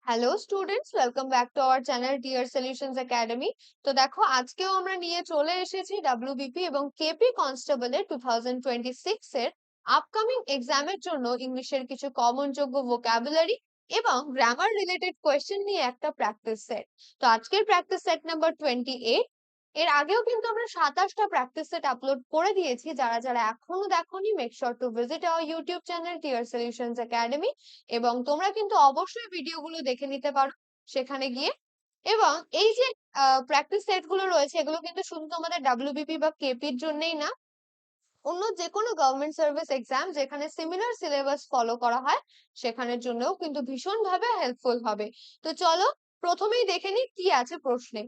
Hello students, welcome back to our channel Tier Solutions Academy. তো দেখো, আজকেও আমরা নিয়ে চলে এসেছি ডাব্লিউবিপি এবং কেপি কনস্টেবলের 2026 এর আপকামিং এক্সামের জন্য ইংলিশের কিছু কমন যোগ্য ভোকাবুলারি এবং গ্রামার রিলেটেড কোয়েশ্চেন নিয়ে একটা প্র্যাকটিস সেট। তো আজকের প্র্যাকটিস সেট নাম্বার 28। এর আগেও কিন্তু আমরা 27টা প্র্যাকটিস সেট আপলোড করে দিয়েছি। যারা যারা এখনো দেখোনি, make sure to visit our YouTube channel Tier Solutions Academy এবং তোমরা কিন্তু অবশ্যই ভিডিওগুলো দেখে নিতে পারো সেখানে গিয়ে। এবং এই যে প্র্যাকটিস সেট গুলো রয়েছে, এগুলো কিন্তু শুধু তোমাদের ডাব্লিউবিপি বা কেপির জন্যই না, অন্য যে কোনো গভর্নমেন্ট সার্ভিস এক্সাম যেখানে সিমিলার সিলেবাস ফলো করা হয় সেখানের জন্যও কিন্তু ভীষণভাবে হেল্পফুল হবে। তো চলো প্রথমেই দেখে নিই কি আছে প্রশ্নে।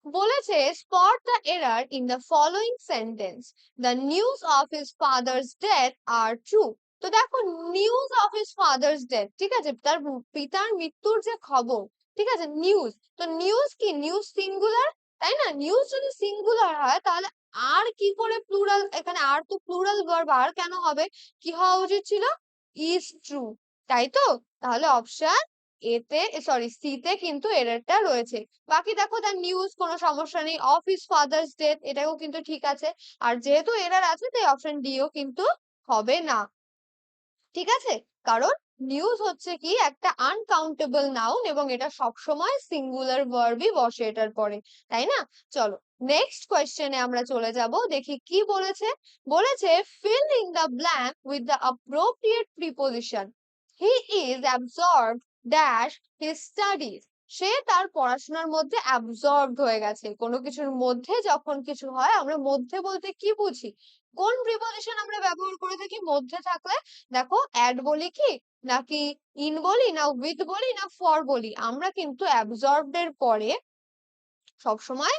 বলেছে spot the error in the following sentence, the news of his father's death are true. তো দেখো, news of his father's death, ঠিক আছে, তার পিতার মৃত্যুর যে খবর, ঠিক আছে, নিউজ। তো নিউজ কি, নিউজ সিঙ্গুলার, তাই না? নিউজ যদি সিঙ্গুলার হয় তাহলে আর কি করে প্লুরাল, এখানে আর তো প্লুরাল ভার্ব, আর কেন হবে? কি হওয়া উচিত ছিল? ইজ ট্রু, তাই তো? তাহলে অপশন এতে, সরি, সি তে কিন্তু এররটা রয়েছে। বাকি দেখো, দ্য নিউজ কোনো সমস্যা নেই, অফ হিজ ফাদার্স ডেথ এটাও কিন্তু ঠিক আছে। আর যেহেতু এরর আছে তাই অপশন ডি ও কিন্তু হবে না, ঠিক আছে? কারণ নিউজ হচ্ছে কি একটা আনকাউন্টেবল নাউন এবং এটা সবসময় সিঙ্গুলার ভার্বই বসে এটার পরে, তাই না? চলো নেক্সট কোয়েশ্চেনে আমরা চলে যাব, দেখি কি বলেছে। বলেছে fill in the blank with the appropriate preposition. He is absorbed dash his studies. সে তার পড়াশোনার মধ্যে অ্যাবসর্বড হয়ে গেছে। কোনো কিছুর মধ্যে যখন কিছু হয়, আমরা মধ্যে বলতে কি বুঝি? কোন প্রিপোজিশন আমরা ব্যবহার করে থাকি মধ্যে থাকলে? দেখো, অ্যাড বলি কি, নাকি ইন বলি, না উইথ বলি, না ফর বলি? আমরা কিন্তু অ্যাবজর্বড এর পরে সবসময়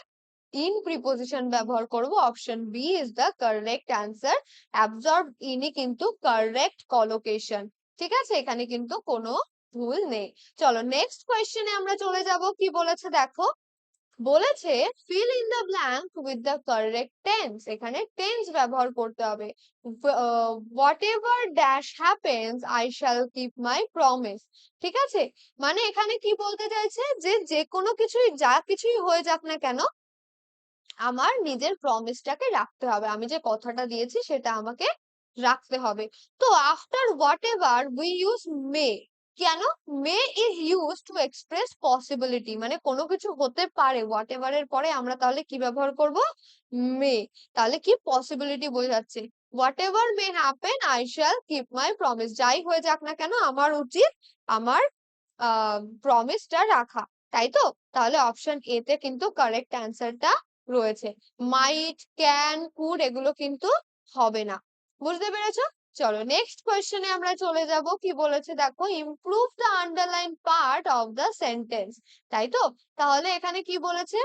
ইন প্রিপোজিশন ব্যবহার করব। Option B is the correct answer. Absorb ইনই কিন্তু কারেক্ট কলোকেশন, ঠিক আছে? এখানে কিন্তু কোনো ভুল নেই। চলো নেক্সট কোয়েশ্চেনে আমরা চলে যাব, কি বলেছে দেখো। বলেছে fill in the blank with the correct tense. এখানে টেন্স ব্যবহার করতে হবে। What ever dash happens I shall keep my promise. ঠিক আছে, মানে এখানে কি বলতে চাইছে, যে যে কোনো কিছুই, যা কিছুই হয়ে যাক না কেন, আমার নিজের প্রমিসটাকে রাখতে হবে। আমি যে কথাটা দিয়েছি সেটা আমাকে রাখতে হবে। তো after whatever we use may. কেন? May is use to express possibility, মানে কোনো কিছু হতে পারে, হোয়াট এভার এর পরে আমরা তাহলে কি ব্যবহার করব? মে। তাহলে কি পসিবিলিটি বোঝাচ্ছে। What ever may happen I shall keep my promise, যাই হয়ে যাক না কেন আমার উচিত আমার প্রমিসটা রাখা, তাই তো? তাহলে অপশন এ তে কিন্তু কারেক্ট অ্যান্সারটা রয়েছে। মাইট, ক্যান, কুড এগুলো কিন্তু হবে না। বুঝতে পেরেছো? চলো নেক্সট কোয়েশ্চেনে আমরা চলে যাব, কি বলেছে দেখো। Improve the underline part of the sentence, তাই তো? তাহলে এখানে কি বলেছে?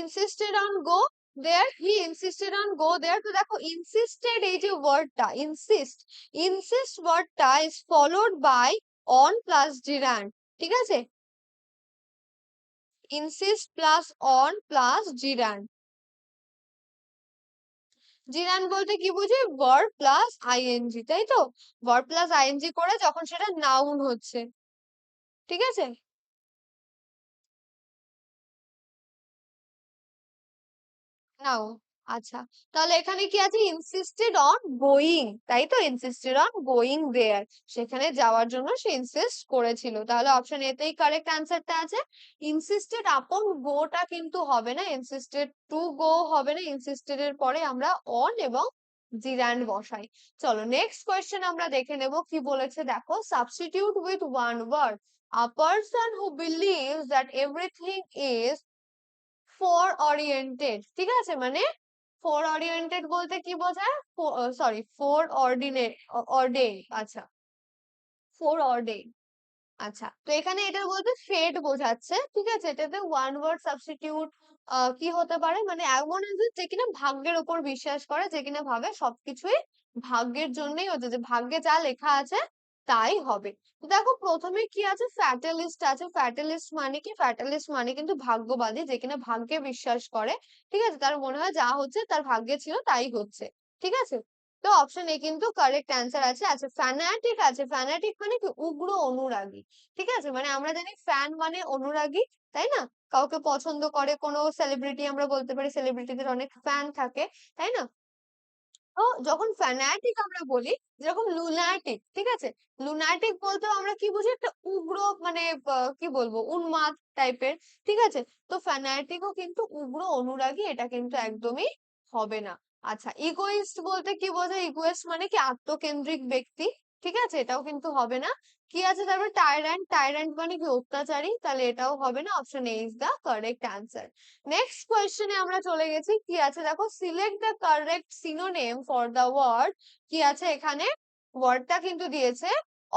insisted on go there, he insisted on go there। তো দেখো, insisted এই যে ওয়ার্ডটা insist ওয়ার্ডটা is followed by on plus gerund, ঠিক আছে? insist plus on plus gerund। জিরান বলতে কি বুঝি? verb plus ing, তাই তো? verb plus ing করে যখন সেটা নাউন হচ্ছে, ঠিক আছে? নাও, আচ্ছা, তাহলে এখানে কি আছে? ইনসিস্টেড অন গোয়িং, তাই তো? ইনসিস্টেড অন গোয়িং দেয়ার, সেখানে যাওয়ার জন্য সে ইনসিস্ট করেছিল। তাহলে অপশন এতেই কারেক্ট অ্যান্সারটা আছে। ইনসিস্টেড আপন গোটা কিন্তু হবে না, ইনসিস্টেড টু গো হবে না, ইনসিস্টেড এর পরে আমরা অন এবং জিরান্ড বসাই। চলো নেক্সট কোয়েশ্চেন আমরা দেখে নেব, কি বলেছে দেখো। Substitute with one word a person who believes that everything is for oriented, ঠিক আছে? মানে ফর ওরিয়েন্টেড বলতে কি বোঝায়? সরি, ফর অর্ডিনেট, অর্ডেন, আচ্ছা, ফর অর্ডেন। আচ্ছা, তো এখানে এটার বলতে ফেট বোঝাচ্ছে, ঠিক আছে? এটাতে ওয়ান ওয়ার্ড সাবস্টিটিউট কি হতে পারে, মানে এমন একজন যে কিনা ভাগ্যের উপর বিশ্বাস করে, যে কিনা ভাবে সবকিছুই ভাগ্যের জন্যই হচ্ছে, যে ভাগ্যে যা লেখা আছে তাই হবে। তো দেখো প্রথমে কি আছে? ফ্যাটালিস্ট আছে। ফ্যাটালিস্ট মানে কি? ফ্যাটালিস্ট মানে কিন্তু ভাগ্যবাদী, যে কিনা ভাগ্যে বিশ্বাস করে, ঠিক আছে? তার মনে হয় যা হচ্ছে তার ভাগ্যে ছিল তাই হচ্ছে, ঠিক আছে? তো অপশন এ কিন্তু কারেক্ট অ্যান্সার আছে। আচ্ছা ফ্যানাটিক আছে, ফ্যানাটিক মানে কি উগ্র অনুরাগী, ঠিক আছে, মানে আমরা জানি ফ্যান মানে অনুরাগী, তাই না, কাউকে পছন্দ করে কোনো সেলিব্রিটি, আমরা বলতে পারি সেলিব্রিটিদের অনেক ফ্যান থাকে, তাই না। তো যখন ফ্যানাটিক আমরা বলি, যেরকম লুনাটিক, ঠিক আছে, লুনাটিক বলতে আমরা কি বুঝি, একটা উগ্র মানে কি বলবো উন্মাদ টাইপের, ঠিক আছে। তো ফ্যানাটিকও কিন্তু উগ্র অনুরাগী, এটা কিন্তু একদমই হবে না। আচ্ছা ইগোইস্ট বলতে কি বোঝায়, ইগোইস্ট মানে কি আত্মকেন্দ্রিক ব্যক্তি, ঠিক আছে, এটাও কিন্তু হবে না। কি আছে তারপর, টাইরান্ট, টাইরান্ট মানে কি অত্যাচারী, তাহলে এটাও হবে না, option A is the correct answer. Next কোয়েশ্চেনে আমরা চলে গেছি, কি আছে দেখো, select the correct synonym for the word, কি আছে এখানে, ওয়ার্ডটা কিন্তু দিয়েছে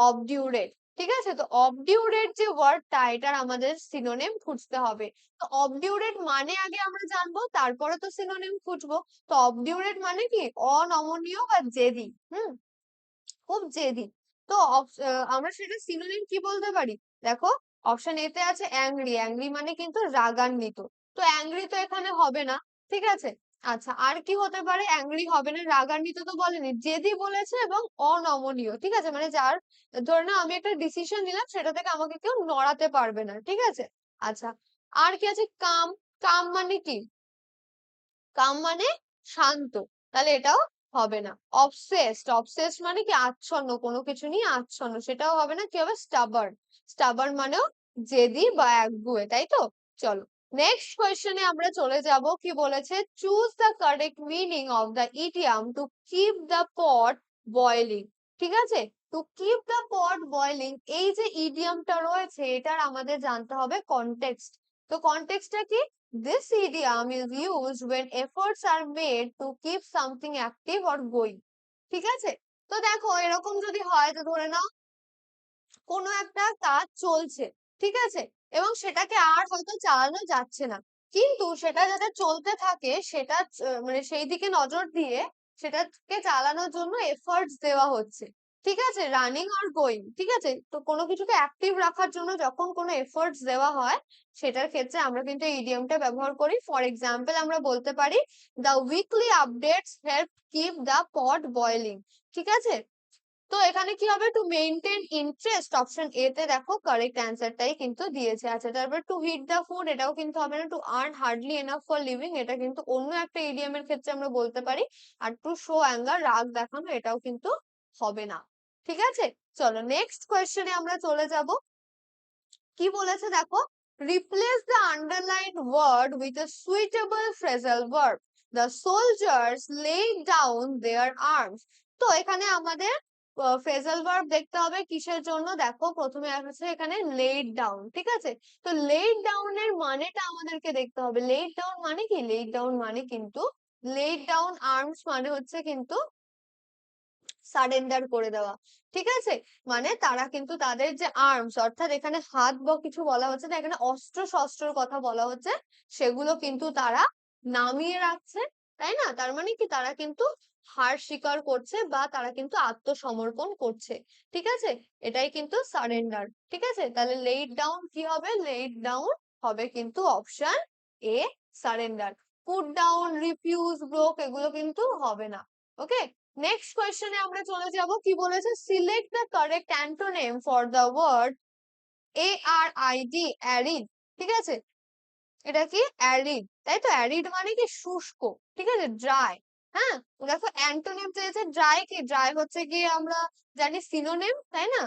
অবডিউরেট, ঠিক আছে। তো অবডিউরেট যে ওয়ার্ডটা, এটার আমাদের সিনোনিম খুঁজতে হবে। তো অবডিউরেট মানে আগে আমরা জানবো, তারপরে তো সিনোনিম খুঁজবো। তো অবডিউরেট মানে কি অনমনীয় বা জেদি, খুব জেদি। তো আমরা সেটা সিনোনিম কি বলতে পারি, দেখো অপশন এ তে আছে অ্যাংরি, অ্যাংরি মানে কিন্তু রাগান্বিত, তো অ্যাংরি তো এখানে হবে না, ঠিক আছে। আচ্ছা আর কি হতে পারে, অ্যাংরি হবে না, রাগান্বিত তো বলেনি, জেদি বলেছে এবং অনমনীয়, ঠিক আছে, মানে যার, ধরে নাও আমি একটা ডিসিশন নিলাম, সেটা থেকে আমাকে কেউ নড়াতে পারবে না, ঠিক আছে। আচ্ছা আর কি আছে, কাম, কাম মানে কি, কাম মানে শান্ত, তাহলে এটাও হবে না। অবসেসড, অবসেসড মানে কি আচ্ছন্ন, কোনো কিছু নিয়ে আচ্ছন্ন, সেটাও হবে না। কি হবে, স্টাবার্ন, স্টাবার্ন মানেও জেদি বা একগুঁয়ে, তাই তো। চলো নেক্সট কোয়েশ্চেনে আমরা চলে যাব, কি বলেছে, choose the correct meaning of the idiom to keep the pot boiling, ঠিক আছে। To keep the pot boiling, এই যে ইডিয়ামটা রয়েছে, এটার আমাদের জানতে হবে কনটেক্সট। তো কনটেক্সটটা কি, this idiom is used when efforts are made to keep something active or going, ঠিক আছে। তো দেখো এরকম যদি হয়, তো ধরে নাও কোনো একটা কাজ চলছে, ঠিক আছে, এবং সেটাকে আর হয়তো চালানো যাচ্ছে না, কিন্তু সেটা যাতে চলতে থাকে, সেটা মানে সেই দিকে নজর দিয়ে সেটাকে চালানোর জন্য এফার্টস দেওয়া হচ্ছে, ঠিক আছে, রানিং আর গোয়িং, ঠিক আছে। তো কোনো কিছুকে অ্যাক্টিভ রাখার জন্য যখন কোনো এফার্টস দেওয়া হয়, সেটার ক্ষেত্রে আমরা কিন্তু এই ইডিয়মটা ব্যবহার করি। ফর এক্সাম্পল আমরা বলতে পারি, the weekly updates help keep the pot boiling, ঠিক আছে। তো এখানে কি হবে, to maintain interest, option A তে দেখো কারেক্ট অ্যান্সারটাই কিন্তু দিয়েছে। আচ্ছা তারপর টু হিট দা ফুড, এটাও কিন্তু হবে না। To earn hardly enough for living, এটা কিন্তু অন্য একটা ইডিয়াম এর ক্ষেত্রে আমরা বলতে পারি। আর টু শো অ্যাঙ্গার, রাগ দেখানো, এটাও কিন্তু হবে না, ঠিক আছে। চলো নেক্সট কোয়েশ্চেনে আমরা চলে যাব, কি বলেছে দেখো, replace the underlined word with a suitable phrasal verb, the soldiers laid down their arms. তো এখানে আমাদের ফ্রেজাল ভার্ব দেখতে হবে, কিসের জন্য, দেখো প্রথমে আছে এখানে লেইড ডাউন, ঠিক আছে। তো লেইড ডাউন এর মানেটা আমাদেরকে দেখতে হবে, লেইড ডাউন মানে কি, লেইড ডাউন মানে কিন্তু, লেইড ডাউন আর্মস মানে হচ্ছে কিন্তু সারেন্ডার করে দেওয়া, ঠিক আছে, মানে তারা কিন্তু তাদের যে আর্মস, অর্থাৎ এখানে হাত বা কিছু বলা হচ্ছে না, এখানে অস্ত্র শস্ত্রের কথা বলা হচ্ছে, সেগুলো কিন্তু তারা নামিয়ে রাখছে, তাই না, তার মানে কি তারা কিন্তু হার স্বীকার করছে বা তারা কিন্তু আত্মসমর্পণ করছে, ঠিক আছে, এটাই কিন্তু সারেন্ডার, ঠিক আছে। তাহলে লেইড ডাউন কি হবে, লেইড ডাউন হবে কিন্তু option A, surrender. Put down, refuse, broke, এগুলো কিন্তু হবে না, ওকে। নেক্সট কোয়েশ্চেনে আমরা চলে যাব, কি বলেছে, select the correct antonym for the word ARID, arid, ঠিক আছে, এটা কি অ্যারিড, তাই তো, অ্যারিড মানে কি শুষ্ক, ঠিক আছে, ড্রাই, হ্যাঁ। দেখো অ্যান্টোনিম চেয়েছে, ড্রাই, কি ড্রাই হচ্ছে কি আমরা জানি সিনোনিম, তাই না,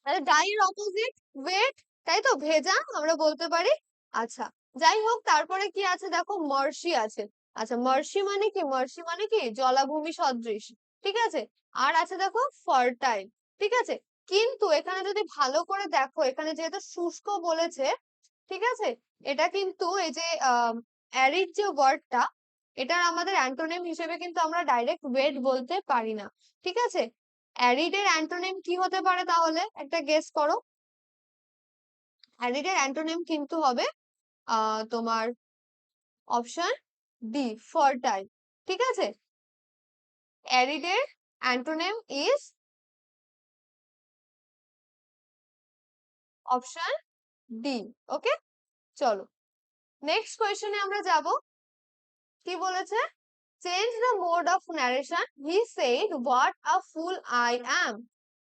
তাহলে ড্রাই এর অপোজিট ওয়েট, তাই তো, ভেজা আমরা বলতে পারি। আচ্ছা যাই হোক, তারপরে কি আছে দেখো, মার্শি আছে। আচ্ছা মার্শি মানে কি, মার্শি মানে কি জলাভূমি সদৃশ, ঠিক আছে। আর আছে দেখো ফার্টাইল, ঠিক আছে। কিন্তু এখানে যদি ভালো করে দেখো, এখানে যেহেতু শুষ্ক বলেছে, ঠিক আছে, এটা কিন্তু এই যে অ্যারিড যে ওয়ার্ডটা, এটার আমাদের অ্যান্টোনিম হিসেবে কিন্তু আমরা ডাইরেক্ট ওয়েট বলতে পারি না, ঠিক আছে। অ্যারিড এর অ্যান্টোনিম কি হতে পারে তাহলে, একটা গেস করো। অ্যারিড এর অ্যান্টোনিম কিন্তু হবে তোমার অপশন ডি, ফার্টাইল, ঠিক আছে। অ্যারিড এর অ্যান্টোনিম ইজ অপশন ডি, ওকে। চলো নেক্সট কোয়েশ্চেনে আমরা যাব, কি বলেছে, change the mode of narration, he said what a full I am.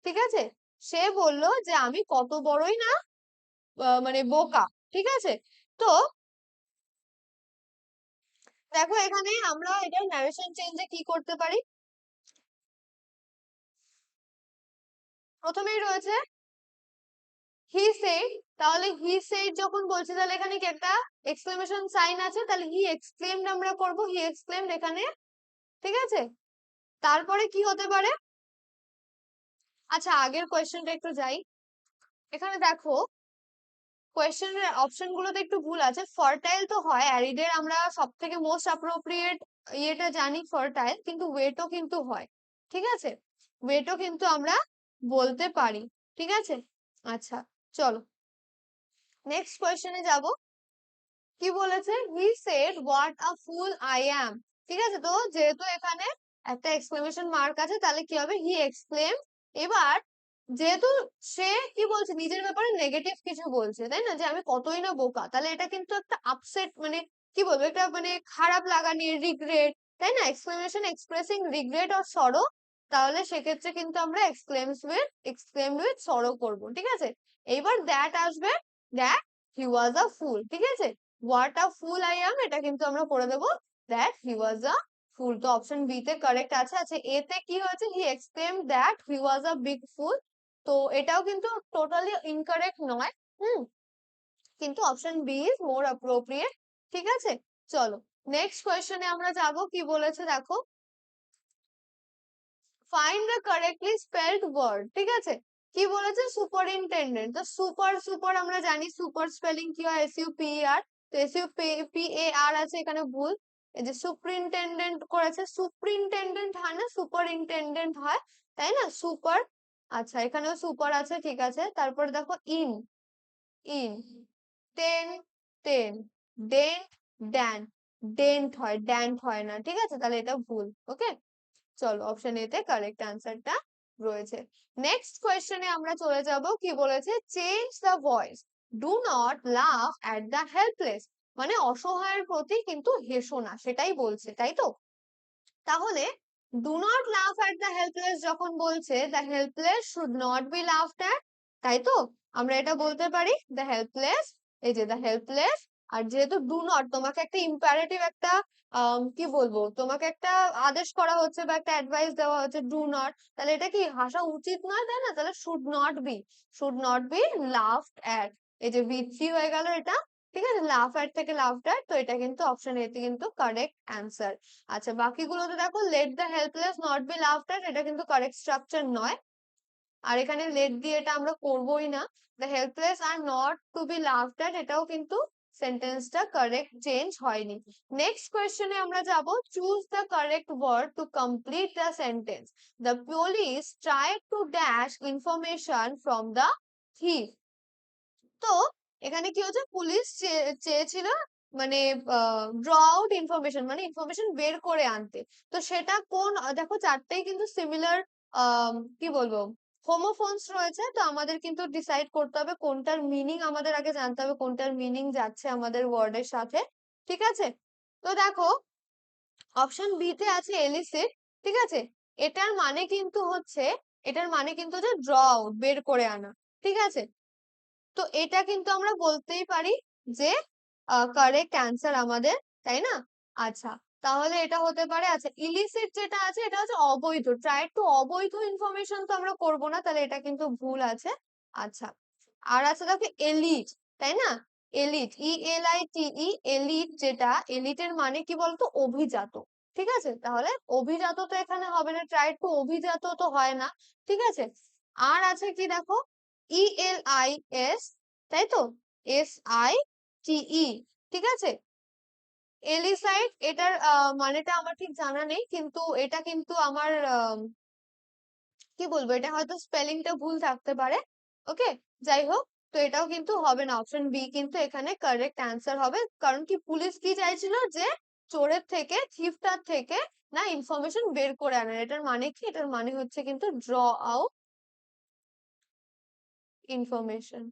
ঠিক আছে, সে বলল যে আমি কত বড়ই না মানে বোকা। ঠিক আছে, তো দেখো এখানে আমরা এটা ন্যারেশন চেঞ্জে কি করতে পারি। প্রথমেই রয়েছে হি সেড, তাহলে হি সেড যখন বলছে তাহলে এখানে কি একটা এক্সক্লেমেশন সাইন আছে, তাহলে হি এক্সক্লেমড আমরা করব, হি এক্সক্লেমড এখানে। ঠিক আছে, তারপরে কি হতে পারে। আচ্ছা আগের কোয়েশ্চেনটা একটু যাই, এখানে দেখো কোয়েশ্চেনের অপশন গুলোতে একটু ভুল আছে। ফার্টাইল তো হয়, অ্যারিডের আমরা সব থেকে মোস্ট অ্যাপ্রোপ্রিয়েট ইয়েটা জানি ফার্টাইল, কিন্তু ওয়েটও কিন্তু হয়। ঠিক আছে, ওয়েটও কিন্তু আমরা বলতে পারি। ঠিক আছে, আচ্ছা চলো নেক্সট কোয়েশ্চেনে যাব। কি বলেছে, he said what a full I am. ঠিক আছে, তো যেহেতু এখানে একটা এক্সক্লেমেশন মার্ক আছে তাহলে কি হবে, হি এক্সক্লেম। এবার যেহেতু সে কি বলছে, নিজের ব্যাপারে নেগেটিভ কিছু বলছে, তাই না, যে আমি কতই না বোকা, তাহলে এটা কিন্তু একটা আপসেট মানে কি বলবো, এটা মানে খারাপ লাগা নিয়ে রিগ্রেট, তাই না, এক্সক্লেমেশন এক্সপ্রেসিং রিগ্রেট অর সরো, তাহলে সেক্ষেত্রে কিন্তু আমরা এক্সক্লেম উইথ সরো করব। ঠিক আছে, এইবার দ্যাট আসবে, দ্যাট হি ওয়াজ আ ফুল। ঠিক আছে, what a full I am এটা কিন্তু আমরা করে দেবো দ্যাট হি ওয়াজ আ ফুল। তো অপশন বি তে কারেক্ট আছে। আচ্ছা এ তে কি হয়েছে, he exclaim that he was a big fool, তো এটাও কিন্তু টোটালি ইনকারেক্ট নয়। হুম, কিন্তু option B is more appropriate. ঠিক আছে, চলো নেক্সট কোয়েশ্চেনে আমরা যাব। কি বলেছে দেখো, find the correctly spelled word. ঠিক আছে, কি বলেছে, সুপারিনটেন্ডেন্ট। তো সুপার সুপার আমরা জানি সুপার স্পেলিং কি হয়, SUPER, তো SUPAR আছে এখানে ভুল। এই যে সুপারিনটেন্ডেন্ট করেছে, সুপারিনটেন্ডেন্ট হয় না, সুপারিনটেন্ডেন্ট হয়, তাই না, সুপার। আচ্ছা এখানেও সুপার আছে, ঠিক আছে। তারপর দেখো in, in, ten, ten, dent, dan, dent হয়, ড্যান্ট হয় না। ঠিক আছে, তাহলে এটা ভুল। ওকে, চলো অপশন এ তে কারেক্ট আনসারটা রয়েছে। নেক্সট কোয়েশ্চেনে আমরা চলে যাব। কি বলেছে, change the voice, do not লাফ এট দ্য হেল্পলেস, মানে অসহায়ের প্রতি কিন্তু হেসো না, সেটাই বলছে, তাই তো। তাহলে ডু নট লাফ এট দ্য হেল্পলেস যখন বলছে, the helpless should not be laughed at, তাই তো, আমরা এটা বলতে পারি দ্য হেল্পলেস, এই যে দ্য হেল্পলেস। আর যেহেতু ডু নট তোমাকে একটা ইম্পারেটিভ একটা কি বলবো, তোমাকে একটা আদেশ করা হচ্ছে বা একটা অ্যাডভাইস দেওয়া হচ্ছে, ডু নট, তাহলে এটা কি হাসা উচিত নয়, তাই না, তাহলে শুড নট বি লাফড এট, এই যে V3 হয়ে গেল এটা। ঠিক আছে, লাফ এট থেকে লাফড এট, তো এটা কিন্তু অপশন এ তে কিন্তু কারেক্ট অ্যান্সার। আচ্ছা বাকিগুলোতে দেখো, let the helpless not be laughed at, এটা কিন্তু কারেক্ট স্ট্রাকচার নয়, আর এখানে লেট দিয়ে এটা আমরা করবোই না। The helpless are not to be laughed at, এটাও কিন্তু সেন্টেন্সটা কারেক্ট চেঞ্জ হয়নি। নেক্সট কোয়েশ্চেনে আমরা যাব, choose the correct word to complete the sentence, the police tried to dash information from the thief. তো এখানে কি হচ্ছে, পুলিশ চেয়েছিল মানে ড্র আউট ইনফরমেশন, মানে ইনফরমেশন বের করে আনতে। তো সেটা কোন, দেখো চারটেই কিন্তু সিমিলার কি বলবো হোমোফোনস রয়েছে, তো আমাদের কিন্তু ডিসাইড করতে হবে কোনটার মিনিং, আমাদের আগে জানতে হবে কোনটার মিনিং যাচ্ছে আমাদের ওয়ার্ডের সাথে। ঠিক আছে, তো দেখো অপশন বি তে আছে এলিসিট। ঠিক আছে, এটার মানে কিন্তু হচ্ছে, এটার মানে কিন্তু যে ড্র আউট, বের করে আনা। ঠিক আছে, তো এটা কিন্তু আমরা বলতেই পারি যে কারেক্ট অ্যান্সার আমাদের, তাই না। আচ্ছা তাহলে এটা হতে পারে। আচ্ছা ইলিসিট যেটা আছে এটা হচ্ছে অবৈধ, ট্রাই টু অবৈধ ইনফরমেশন তো আমরা করব না, তাহলে এটা কিন্তু ভুল আছে। আচ্ছা আর আছে দেখো এলিট, তাই না, এলিট, ELITE, এলিট, যেটা এলিটের মানে কি বলতো, অভিজাত। ঠিক আছে, তাহলে অভিজাত তো এখানে হবে না, ট্রাই টু অভিজাত তো হয় না। ঠিক আছে, আর আছে কি দেখো, ELIS, তাই তো, SITE। ঠিক আছে, এলিসাইট, এটার মানেটা আমার ঠিক জানা নেই, কিন্তু এটা কিন্তু আমার কি বলবো, এটা হয়তো স্পেলিংটা ভুল থাকতে পারে। ওকে, যাই হোক, তো এটাও কিন্তু হবে না, অপশন বি কিন্তু এখানে কারেক্ট অ্যান্সার হবে। কারণ কি, পুলিশ কি চাইছিল, যে চোরের থেকে, থিফটার থেকে না ইনফরমেশন বের করে আনার। এটার মানে কি, এটার মানে হচ্ছে কিন্তু ড্র আউট ইনফরমেশন।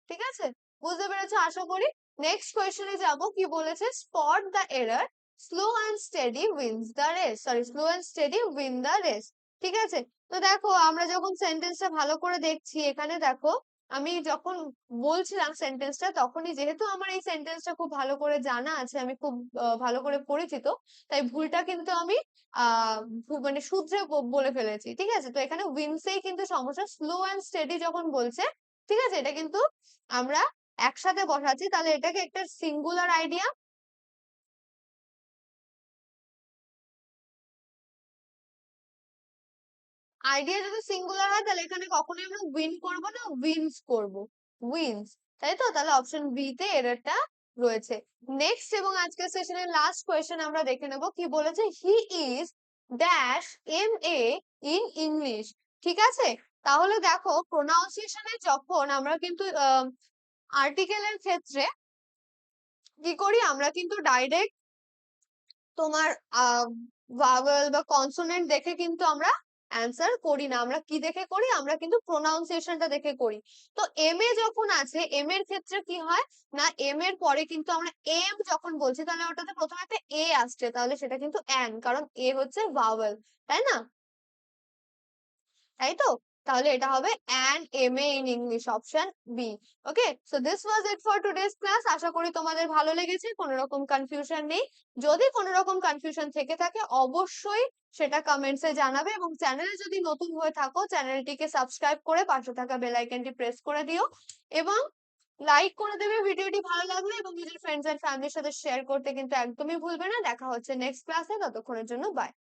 ঠিক আছে, বুঝতে পেরেছো আশা করি। নেক্সট কোয়েশ্চেনে যাব। কি বলেছে, spot the error, slow and steady wins the race, sorry, slow and steady win the race. ঠিক আছে, তো দেখো আমরা যখন সেন্টেন্সটা ভালো করে দেখছি, এখানে দেখো আমি যখন বলছিলাম সেন্টেন্সটা, তখনই যেহেতু আমার এই সেন্টেন্সটা খুব ভালো করে জানা আছে, আমি খুব ভালো করে পরিচিত, তাই ভুলটা কিন্তু আমি মানে শুধরে বলে ফেলেছি। ঠিক আছে, তো এখানে উইন্সেই কিন্তু সমস্যা, স্লো অ্যান্ড স্টেডি যখন বলছে, ঠিক আছে, এটা কিন্তু আমরা একসাথে বসাচ্ছি, তাহলে এটাকে একটা সিঙ্গুলার আইডিয়া। আইডিয়া যদি সিঙ্গুলার হয় তাহলে এখানে কখনোই আমরা উইন করব না, উইন্স করব, উইন্স। তাই তো, তাহলে অপশন বি তে এররটা রয়েছে। নেক্সট এবং আজকের সেশনের লাস্ট কোয়েশ্চেন আমরা দেখে নেব, কি বলেছে, he is dash M A in English. ঠিক আছে, তাহলে দেখো প্রোনাউন্সিয়েশনে যখন আমরা কিন্তু আর্টিকেলের ক্ষেত্রে কি করি, আমরা কিন্তু ডাইরেক্ট তোমার ভাওয়েল বা কনসোনেন্ট দেখে কিন্তু আমরা অ্যান্সার করি না, আমরা কি দেখে করি, আমরা কিন্তু প্রোনাউন্সিয়েশনটা দেখে করি। তো এম এ যখন আছে, এম এর ক্ষেত্রে কি হয় না, এম এর পরে কিন্তু আমরা এম যখন বলছি, তাহলে ওটাতে প্রথমে একটা এ আসছে, তাহলে সেটা কিন্তু অ্যান, কারণ এ হচ্ছে ভাওয়েল, তাই না? তাই তো, তাহলে এটা হবে an M A in English, option B. Okay, so this was it for today's class. আশা করি তোমাদের ভালো লেগেছে, কোনো রকম কনফিউশন নেই। যদি কোনো রকম কনফিউশন থেকে থাকে অবশ্যই সেটা কমেন্টসে জানাবে, এবং চ্যানেলে যদি নতুন হয়ে থাকো চ্যানেলটিকে সাবস্ক্রাইব করে পাশে থাকা বেল আইকনটি প্রেস করে দিও, এবং লাইক করে দেবে ভিডিওটি ভালো লাগলে, এবং নিজের ফ্রেন্ডস এন্ড ফ্যামিলির সাথে শেয়ার করতে কিন্তু একদমই ভুলবে না। দেখা হচ্ছে নেক্সট ক্লাসে, ততক্ষণের জন্য বাই।